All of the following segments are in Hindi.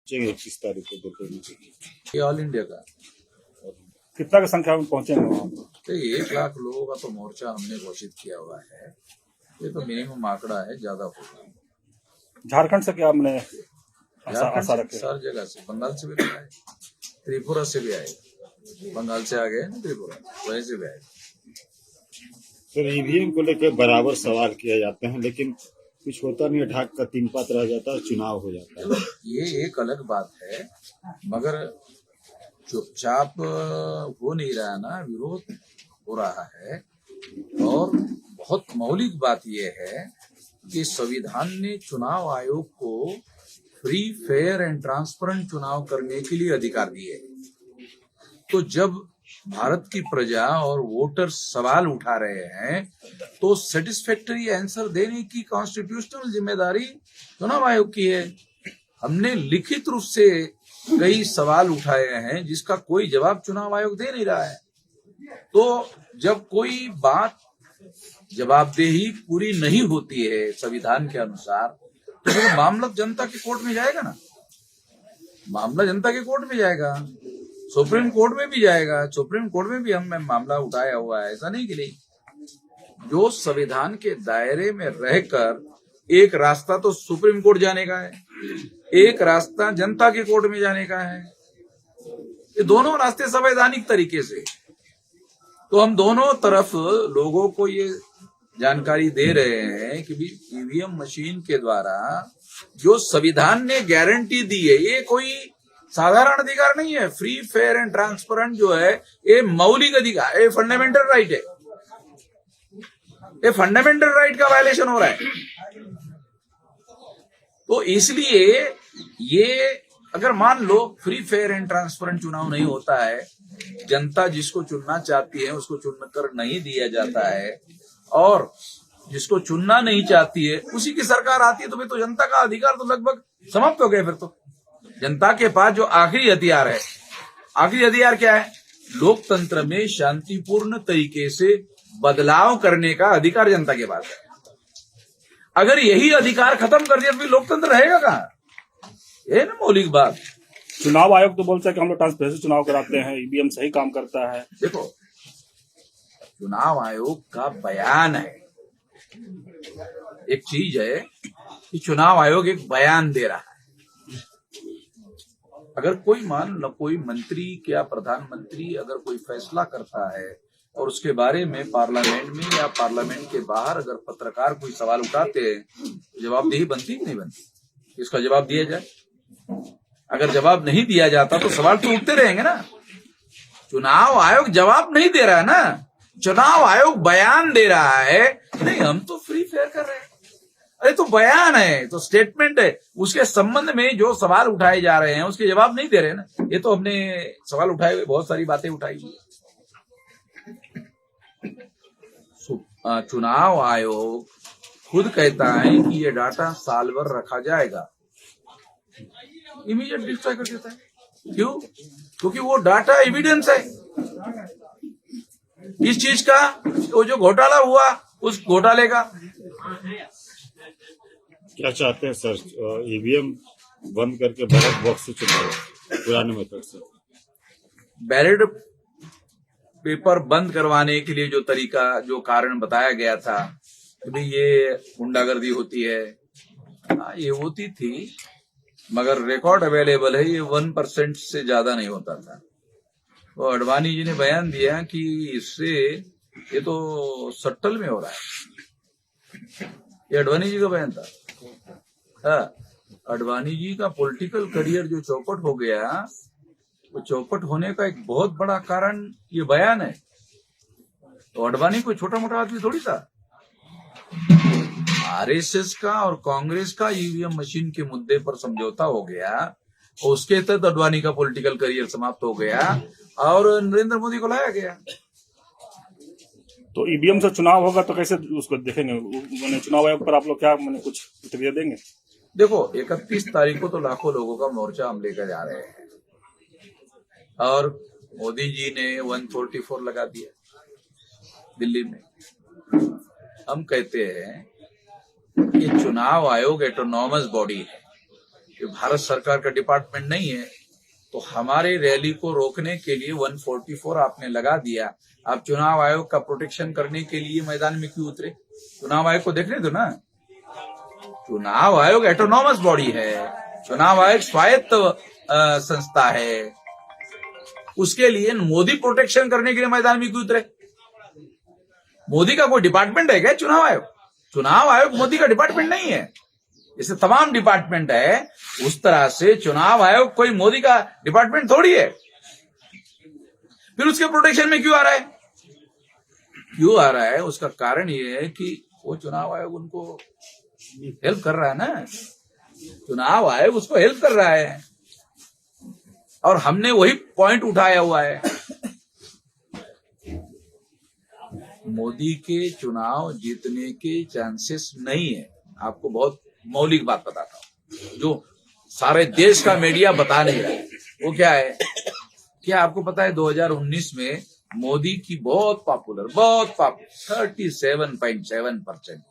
पहुंचेंगे 21 तारीख को दोपहर में। ये ऑल इंडिया का कितना की संख्या में पहुंचेंगे वहाँ पर? तो 1 लाख लोगों का तो मोर्चा हमने घोषित किया हुआ है। ये तो मिनिमम आंकड़ा है, ज्यादा होगा। झारखंड से क्या हमने झारखंड आशा से रखे? सारी जगह से, बंगाल से भी आए, त्रिपुरा से भी आए, बंगाल से आ गए ना त्रिपुरा, वहीं से भी आए। फिर ईवीएम को लेकर बराबर सवाल किए जाते हैं, लेकिन कुछ होता नहीं है, ढाक का 3 पात रह जाता है, चुनाव हो जाता है। ये एक अलग बात है, मगर चुपचाप हो नहीं रहा ना, विरोध हो रहा है। और बहुत मौलिक बात यह है कि संविधान ने चुनाव आयोग को फ्री, फेयर एंड ट्रांसपेरेंट चुनाव करने के लिए अधिकार दिए। तो जब भारत की प्रजा और वोटर सवाल उठा रहे हैं तो सेटिस्फैक्टरी आंसर देने की कॉन्स्टिट्यूशनल जिम्मेदारी चुनाव आयोग की है। हमने लिखित रूप से कई सवाल उठाए हैं जिसका कोई जवाब चुनाव आयोग दे नहीं रहा है। तो जब कोई बात जवाबदेही पूरी नहीं होती है संविधान के अनुसार, तो फिर मामला जनता के कोर्ट में जाएगा ना, मामला जनता के कोर्ट में जाएगा, सुप्रीम कोर्ट में भी जाएगा। सुप्रीम कोर्ट में भी हमने मामला उठाया हुआ है, ऐसा नहीं कि नहीं। जो संविधान के दायरे में रहकर एक रास्ता तो सुप्रीम कोर्ट जाने का है, एक रास्ता जनता के कोर्ट में जाने का है। ये दोनों रास्ते संवैधानिक तरीके से, तो हम दोनों तरफ लोगों को ये जानकारी दे रहे हैं कि ईवीएम मशीन के द्वारा जो संविधान ने गारंटी दी है, ये कोई साधारण अधिकार नहीं है। फ्री, फेयर एंड ट्रांसपेरेंट जो है ये मौलिक अधिकार, ये फंडामेंटल राइट है। ये फंडामेंटल राइट का वायलेशन हो रहा है। तो इसलिए ये अगर मान लो फ्री, फेयर एंड ट्रांसपेरेंट चुनाव नहीं होता है, जनता जिसको चुनना चाहती है उसको चुनकर नहीं दिया जाता है, और जिसको चुनना नहीं चाहती है उसी की सरकार आती है, तो फिर तो जनता का अधिकार तो लगभग समाप्त हो गया। फिर तो जनता के पास जो आखिरी हथियार है, आखिरी हथियार क्या है? लोकतंत्र में शांतिपूर्ण तरीके से बदलाव करने का अधिकार जनता के पास है। अगर यही अधिकार खत्म कर दिया तो फिर लोकतंत्र रहेगा कहाँ? ये ना मौलिक बात। चुनाव आयोग तो बोलता है कि हम लोग ट्रांसपेरेंसी चुनाव कराते हैं, ईवीएम सही काम करता है। देखो, चुनाव आयोग का बयान है, एक चीज है कि चुनाव आयोग एक बयान दे रहा है। अगर कोई मान लो कोई मंत्री या प्रधानमंत्री अगर कोई फैसला करता है और उसके बारे में पार्लियामेंट में या पार्लियामेंट के बाहर अगर पत्रकार कोई सवाल उठाते हैं, जवाबदेही बनती कि नहीं बनती? इसका जवाब दिया जाए। अगर जवाब नहीं दिया जाता तो सवाल तो उठते रहेंगे ना। चुनाव आयोग जवाब नहीं दे रहा है ना, चुनाव आयोग बयान दे रहा है कि नहीं हम तो फ्री फेयर कर रहे हैं। अरे तो बयान है, तो स्टेटमेंट है, उसके संबंध में जो सवाल उठाए जा रहे हैं उसके जवाब नहीं दे रहे ना। ये तो हमने सवाल उठाए हुए बहुत सारी बातें उठाई हुई। चुनाव आयोग खुद कहता है कि ये डाटा साल भर रखा जाएगा, इमीडिएट डिस्ट्रॉय कर देता है। क्यों? क्योंकि वो डाटा एविडेंस है इस चीज का, वो जो घोटाला हुआ उस घोटाले का। क्या चाहते हैं सर? ईवीएम बंद करके बैलेट बॉक्स से चुनाव पुराने मेथड से? बैलेट पेपर बंद करवाने के लिए जो तरीका, जो कारण बताया गया था कि भाई ये गुंडागर्दी होती है, ये होती थी, मगर रिकॉर्ड अवेलेबल है, ये 1% से ज्यादा नहीं होता था। तो अडवाणी जी ने बयान दिया कि इससे ये तो सट्टल में हो रहा है। ये अडवाणी जी का बयान था। हाँ, अडवाणी जी का पॉलिटिकल करियर जो चौपट हो गया, वो चौपट होने का एक बहुत बड़ा कारण ये बयान है। तो अडवाणी कोई छोटा मोटा आदमी थोड़ी था। आरएसएस का और कांग्रेस का ईवीएम मशीन के मुद्दे पर समझौता हो गया और उसके तहत अडवाणी का पॉलिटिकल करियर समाप्त हो गया और नरेंद्र मोदी को लाया गया। तो ईवीएम से चुनाव होगा तो कैसे उसको देखेंगे? मैंने चुनाव आयोग पर आप लोग क्या मैंने कुछ प्रतिक्रिया देंगे? देखो, 31 तारीख को तो लाखों लोगों का मोर्चा हम लेकर जा रहे हैं और मोदी जी ने 144 लगा दिया दिल्ली में। हम कहते हैं कि चुनाव आयोग एटोनॉमस बॉडी है, ये भारत सरकार का डिपार्टमेंट नहीं है, तो हमारे रैली को रोकने के लिए 144 आपने लगा दिया। आप चुनाव आयोग का प्रोटेक्शन करने के लिए मैदान में क्यों उतरे? चुनाव आयोग को देखने दो ना। चुनाव आयोग ऑटोनॉमस बॉडी है, चुनाव आयोग स्वायत्त संस्था है। उसके लिए मोदी प्रोटेक्शन करने के लिए मैदान में क्यों उतरे? मोदी का कोई डिपार्टमेंट है क्या चुनाव आयोग? चुनाव आयोग मोदी का डिपार्टमेंट नहीं है, इसे तमाम डिपार्टमेंट है। उस तरह से चुनाव आयोग कोई मोदी का डिपार्टमेंट थोड़ी है। फिर उसके प्रोटेक्शन में क्यों आ रहा है? क्यों आ रहा है? उसका कारण ये है कि वो चुनाव आयोग उनको हेल्प कर रहा है ना, चुनाव आयोग उसको हेल्प कर रहा है, और हमने वही पॉइंट उठाया हुआ है। मोदी के चुनाव जीतने के चांसेस नहीं है। आपको बहुत मौलिक बात बताता हूं, जो सारे देश का मीडिया बता नहीं रहा है। वो क्या है? क्या आपको पता है 2019 में मोदी की बहुत पॉपुलर 37.7%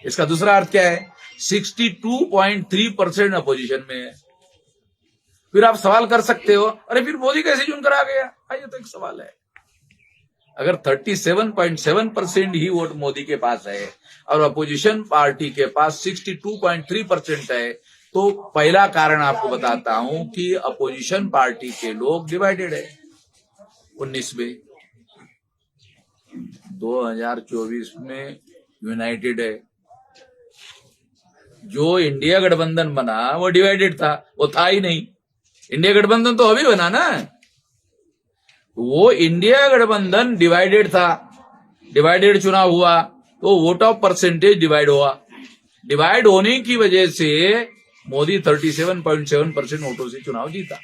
इसका दूसरा अर्थ क्या है? 62.3% अपोजिशन में है। फिर आप सवाल कर सकते हो, अरे फिर मोदी कैसे चुनकर आ गया? ये तो एक सवाल है। अगर 37.7% ही वोट मोदी के पास है और अपोजिशन पार्टी के पास 62.3% है, तो पहला कारण आपको बताता हूं कि अपोजिशन पार्टी के लोग डिवाइडेड है। 19 में, 2024 में यूनाइटेड है। जो इंडिया गठबंधन बना वो डिवाइडेड था, वो था ही नहीं। इंडिया गठबंधन तो अभी बना ना, वो इंडिया गठबंधन डिवाइडेड था, डिवाइडेड चुनाव हुआ तो वोट ऑफ परसेंटेज डिवाइड हुआ। डिवाइड होने की वजह से मोदी 37.7% वोटों से चुनाव जीता।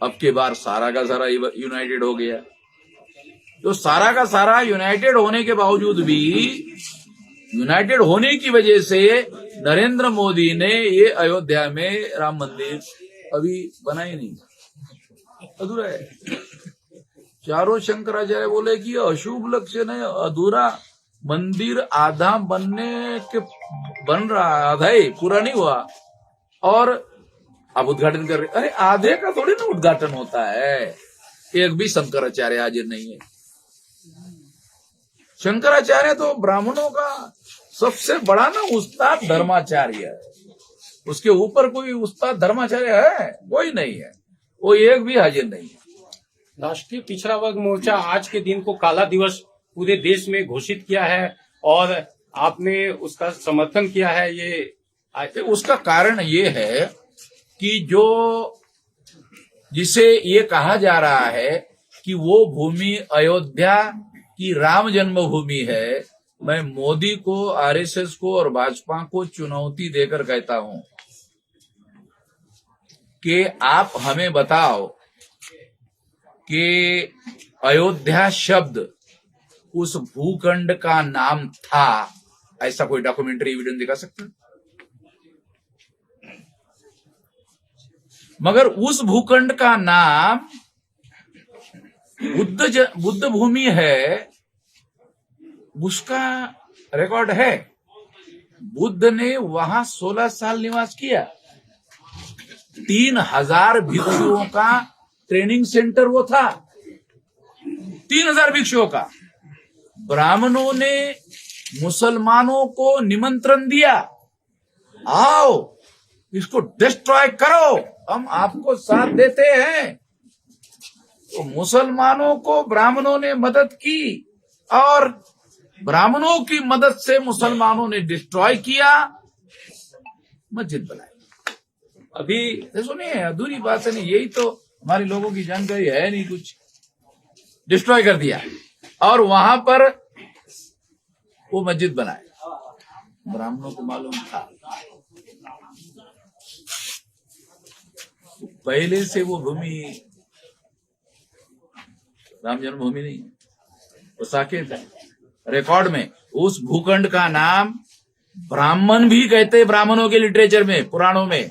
अब के बार सारा का सारा यूनाइटेड हो गया। तो सारा का सारा यूनाइटेड होने के बावजूद भी, यूनाइटेड होने की वजह से नरेंद्र मोदी ने ये अयोध्या में राम मंदिर अभी बना ही नहीं, अधूरा है। चारों शंकराचार्य बोले कि अशुभ लक्षण है, अधूरा मंदिर आधा बनने के बन रहा, आधा ही पूरा नहीं हुआ और अब उद्घाटन कर रहे। अरे आधे का थोड़ी ना उद्घाटन होता है। एक भी शंकराचार्य हाजिर नहीं है। शंकराचार्य तो ब्राह्मणों का सबसे बड़ा ना उस्ताद धर्माचार्य है, उसके ऊपर कोई उस्ताद धर्माचार्य है? कोई नहीं है, वो एक भी हाजिर नहीं है। राष्ट्रीय पिछड़ा वर्ग मोर्चा आज के दिन को काला दिवस पूरे देश में घोषित किया है और आपने उसका समर्थन किया है। ये उसका कारण ये है कि जो जिसे ये कहा जा रहा है कि वो भूमि अयोध्या की राम जन्मभूमि है, मैं मोदी को, आरएसएस को और भाजपा को चुनौती देकर कहता हूं कि आप हमें बताओ कि अयोध्या शब्द उस भूखंड का नाम था, ऐसा कोई डॉक्यूमेंट्री एविडेंस दिखा सकते हैं? मगर उस भूखंड का नाम बुद्ध भूमि है, उसका रिकॉर्ड है। बुद्ध ने वहां 16 साल निवास किया। 3000 भिक्षुओं का ट्रेनिंग सेंटर वो था, 3000 भिक्षुओं का। ब्राह्मणों ने मुसलमानों को निमंत्रण दिया, आओ इसको डिस्ट्रॉय करो, हम आपको साथ देते हैं। तो मुसलमानों को ब्राह्मणों ने मदद की और ब्राह्मणों की मदद से मुसलमानों ने डिस्ट्रॉय किया, मस्जिद बनाई। अभी सुनिए, अधूरी बात है नहीं, यही तो हमारे लोगों की जानकारी है नहीं, कुछ डिस्ट्रॉय कर दिया और वहां पर वो मस्जिद बनाए। ब्राह्मणों को मालूम था, पहले से वो भूमि राम जन्मभूमि नहीं है, वो साकेत है। रिकॉर्ड में उस भूखंड का नाम ब्राह्मण भी कहते हैं, ब्राह्मणों के लिटरेचर में, पुराणों में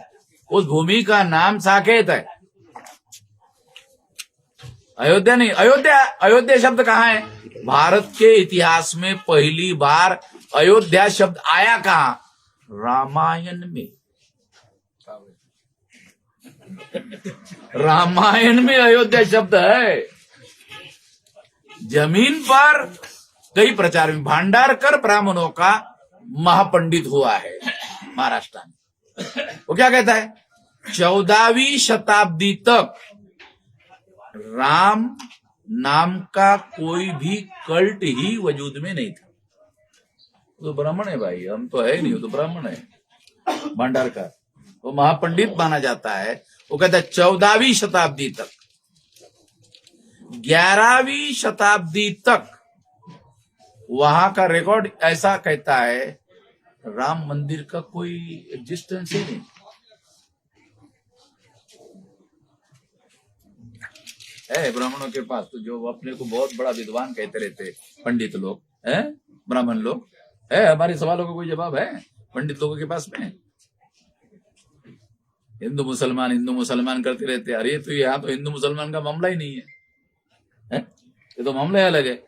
उस भूमि का नाम साकेत है, अयोध्या नहीं। अयोध्या शब्द कहाँ है? भारत के इतिहास में पहली बार अयोध्या शब्द आया कहाँ? रामायण में। रामायण में अयोध्या शब्द है। जमीन पर कई प्रचार में भांडारकर ब्राह्मणों का महापंडित हुआ है महाराष्ट्र में। वो क्या कहता है, 14वीं शताब्दी तक राम नाम का कोई भी कल्ट ही वजूद में नहीं था। वो तो ब्राह्मण है भाई, हम तो है ही नहीं, वो तो ब्राह्मण है भंडारकर। वो महापंडित माना जाता है। वो कहता है 14वीं शताब्दी तक, 11वीं शताब्दी तक वहां का रिकॉर्ड ऐसा कहता है राम मंदिर का कोई एग्जिस्टेंस ही नहीं है ब्राह्मणों के पास। तो जो अपने को बहुत बड़ा विद्वान कहते रहते पंडित लोग हैं, ब्राह्मण लोग है, हमारे सवालों का कोई जवाब है पंडित लोगों के पास में? हिंदू मुसलमान करते रहते। अरे तो यहाँ तो हिंदू मुसलमान का मामला ही नहीं है, ये तो मामला अलग है।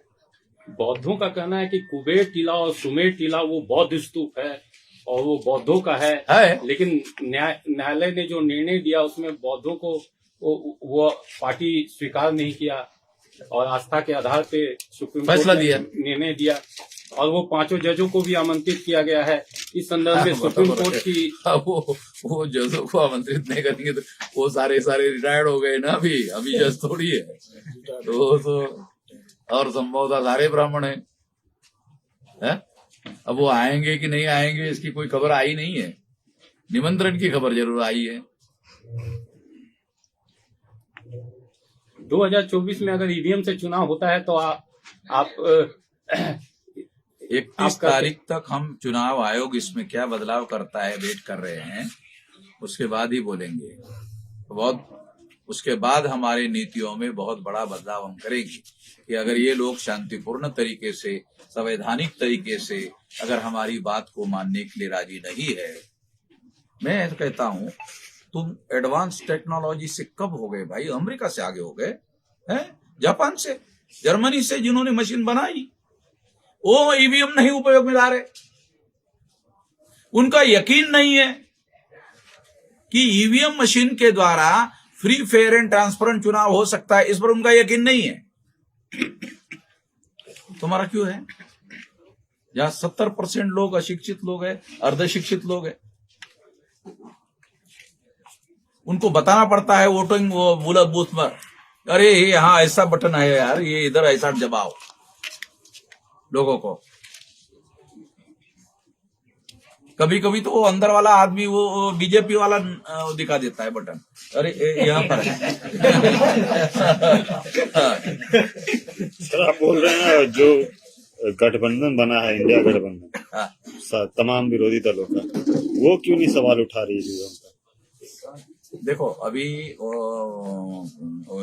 बौद्धों का कहना है कि कुबेर टीला और सुमेर टीला वो बौद्ध स्तूप है और वो बौद्धों का है। लेकिन न्यायालय ने जो निर्णय दिया उसमें बौद्धों को वो पार्टी स्वीकार नहीं किया और आस्था के आधार पे सुप्रीम कोर्ट ने निर्णय दिया और वो 5 जजों को भी आमंत्रित किया गया है। इस संदर्भ में सुप्रीम कोर्ट की वो जजों को आमंत्रित नहीं करेंगे तो वो सारे रिटायर्ड हो गए ना, अभी जज थोड़ी है। तो और संभवतः सारे ब्राह्मण है? अब वो आएंगे कि नहीं आएंगे इसकी कोई खबर आई नहीं है। निमंत्रण की खबर जरूर आई है। 2024 में अगर ईवीएम से चुनाव होता है तो आप 31 तारीख तक हम चुनाव आयोग इसमें क्या बदलाव करता है वेट कर रहे हैं, उसके बाद ही बोलेंगे। उसके बाद हमारी नीतियों में बहुत बड़ा बदलाव हम करेंगे कि अगर ये लोग शांतिपूर्ण तरीके से, संवैधानिक तरीके से अगर हमारी बात को मानने के लिए राजी नहीं है। मैं कहता हूं तुम एडवांस टेक्नोलॉजी से कब हो गए भाई? अमेरिका से आगे हो गए हैं, जापान से, जर्मनी से, जिन्होंने मशीन बनाई वो ईवीएम नहीं उपयोग में ला रहे। उनका यकीन नहीं है कि ईवीएम मशीन के द्वारा फ्री फेयर एंड ट्रांसपेरेंट चुनाव हो सकता है, इस पर उनका यकीन नहीं है। तुम्हारा क्यों है? जहां 70% लोग अशिक्षित लोग हैं, अर्धशिक्षित लोग हैं, उनको बताना पड़ता है वोटिंग वो बूथ पर, अरे यहाँ ऐसा बटन है यार, ये इधर ऐसा दबाओ लोगों को। कभी कभी तो वो अंदर वाला आदमी वो बीजेपी वाला दिखा देता है बटन, अरे यहाँ पर है। सर आप बोल रहे हैं जो गठबंधन बना है, इंडिया गठबंधन तमाम विरोधी दलों का, वो क्यों नहीं सवाल उठा रही है उनका? देखो अभी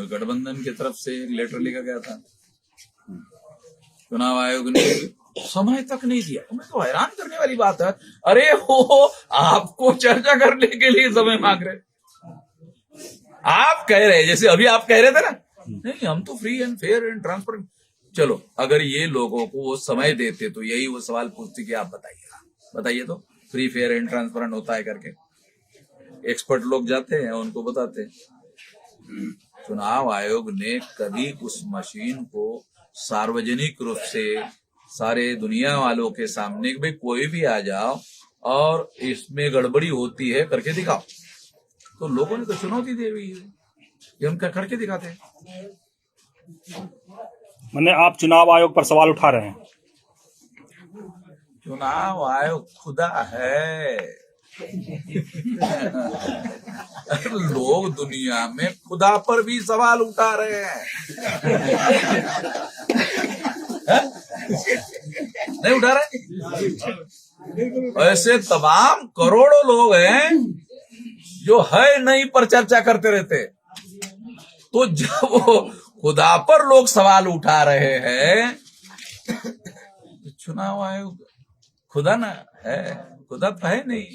गठबंधन की तरफ से लेटर लिखा गया था, चुनाव आयोग ने समय तक नहीं दिया। तुम्हें तो हैरान करने वाली बात है, अरे हो आपको चर्चा करने के लिए समय मांग रहे। आप कह रहे जैसे अभी आप कह रहे थे ना, नहीं हम तो free and fair and transparent. चलो अगर ये लोगों को वो समय देते तो यही वो सवाल पूछते कि आप बताइए तो फ्री फेयर एंड ट्रांसपेरेंट होता है करके। एक्सपर्ट लोग जाते हैं उनको बताते हैं। चुनाव आयोग ने कभी उस मशीन को सार्वजनिक रूप से सारे दुनिया वालों के सामने भाई कोई भी आ जाओ और इसमें गड़बड़ी होती है करके दिखाओ, तो लोगों ने तो चुनौती दे हुई है, ये उनका करके दिखाते हैं। मैंने आप चुनाव आयोग पर सवाल उठा रहे हैं। चुनाव आयोग खुदा है। लोग दुनिया में खुदा पर भी सवाल उठा रहे हैं। नहीं उठा रहे? ऐसे तमाम करोड़ों लोग हैं जो है नहीं पर चर्चा करते रहते। तो जब वो खुदा पर लोग सवाल उठा रहे हैं तो चुनाव आयोग खुदा ना है, खुदा तो है नहीं।